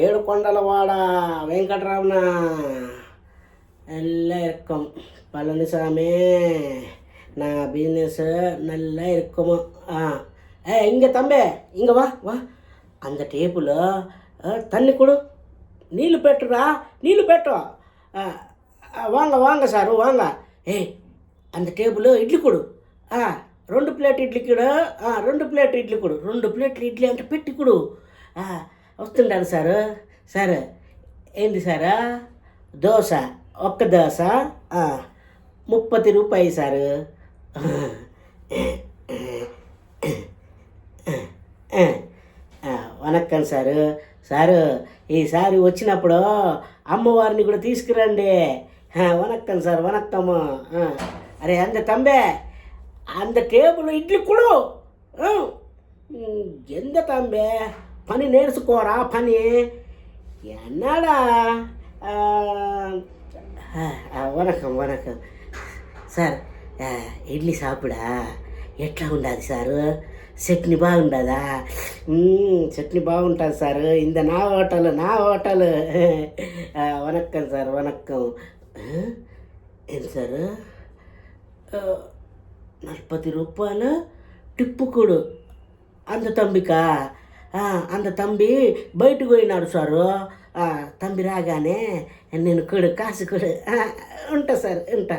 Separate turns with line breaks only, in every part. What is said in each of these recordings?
ఏడుకొండలవాడ వెంకటరమణ நல்லா இருக்கும் பழனிசாமி. நான் பிஸ்னஸ் நல்லா இருக்குமோ. இங்கே தம்பி, இங்கே வா வா. அந்த టేబుల్ தண்ணி கொடு, నీళ్ళు పెట్టురా, నీళ్ళు పెట్టు. వాంగ వాంగ సారు వాంగ. அந்த టేబుల్ ఇడ్లీ కొడు, 2 ప్లేట్ ఇడ్లీ కొడు, 2 ప్లేట్ ఇడ్లీ కొడు, 2 ప్లేట్లు ఇడ్లీ అంటే పెట్టి కొడు. వస్తుండాను సారు. సార్ ఏంటి సారా? దోశ, ఒక్క దోశ 30 రూపాయి సారు. వనక్కం సారు. సారు ఈసారి వచ్చినప్పుడు అమ్మవారిని కూడా తీసుకురండి. వనక్కం సార్, వనక్కము. అరే అంద తంబే, అంద టేబుల్ ఇడ్లీ కొడు. ఎంత తంబే, పని నేర్చుకోరా పని. ఎన్నాడా? వనకం వనకం సార్. ఇడ్లీ సాపిడా ఎట్లా ఉండదు సారు? చట్నీ బాగుండదా? చట్నీ బాగుంటుంది సార్. ఇంద నా హోటల్, నా హోటల్. వనక్కం సార్, వనక్కం. ఏంటి సార్? 40 రూపాయలు టిప్పు కొడు అంద తంబికా. అంత తంబి బయటకు పోయినాడు సారు. తంబి రాగానే నేను కొడు, కాసు కొడు. ఉంటా సార్, ఉంటా.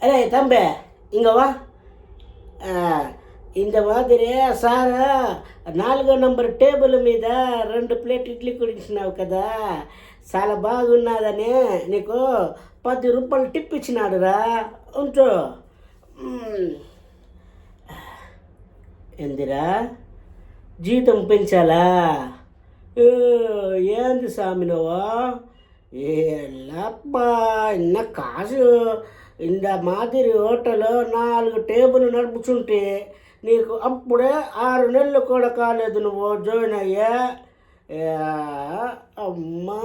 అరే తంబే, ఇంక వా. ఇంత మాదిరి సార్ 4వ నంబర్ టేబుల్ మీద 2 ప్లేట్ ఇడ్లీ కుడిచినావు కదా, చాలా బాగున్నదని నీకు 10 రూపాయలు టిప్ ఇచ్చినాడురా. ఉంచు. ఏందిరా, జీతం పెంచాలా? ఏంది స్వామి నువ్వు? ఏలప్పా, ఇన్న కాసు ఇంత మాదిరి హోటల్ 4 టేబుల్ నడుపుచుంటే నీకు అప్పుడే 6 నెలలు కూడా కాలేదు నువ్వు జాయిన్ అయ్యా. అమ్మా,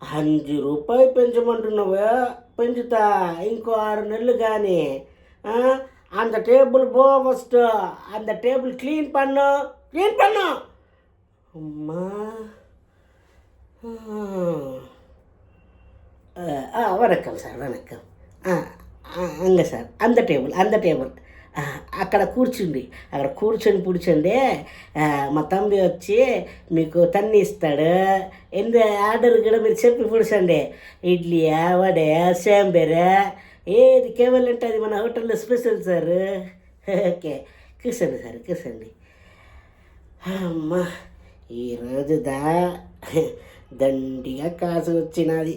5 రూపాయలు పెంచమంటున్నావు. పెంచుతా ఇంకో 6 నెలలు కానీ. அந்த டேபிள் போ ஃபஸ்ட்டு, அந்த டேபிள் க்ளீன் பண்ணு, க்ளீன் பண்ணு. அம்மா, వనక్కం సార్, వనక్కం. అంగ సార్, అంద టేబుల్ అక్కడ కూర్చొని పుడిచండి. మా తమ్మి వచ్చి మీకు తన్ని ఇస్తాడు. ఎంత ఆర్డర్ కూడా మీరు చెప్పి పుడిచండి. ఇడ్లీయా, వడయా, సాంబారా, ఏది కేవలంటే అది మన హోటల్లో స్పెషల్ సార్. ఓకే, కూర్చోండి సార్, కూర్చోండి. అమ్మా, ఈరోజు దండిగా కాసు వచ్చినది.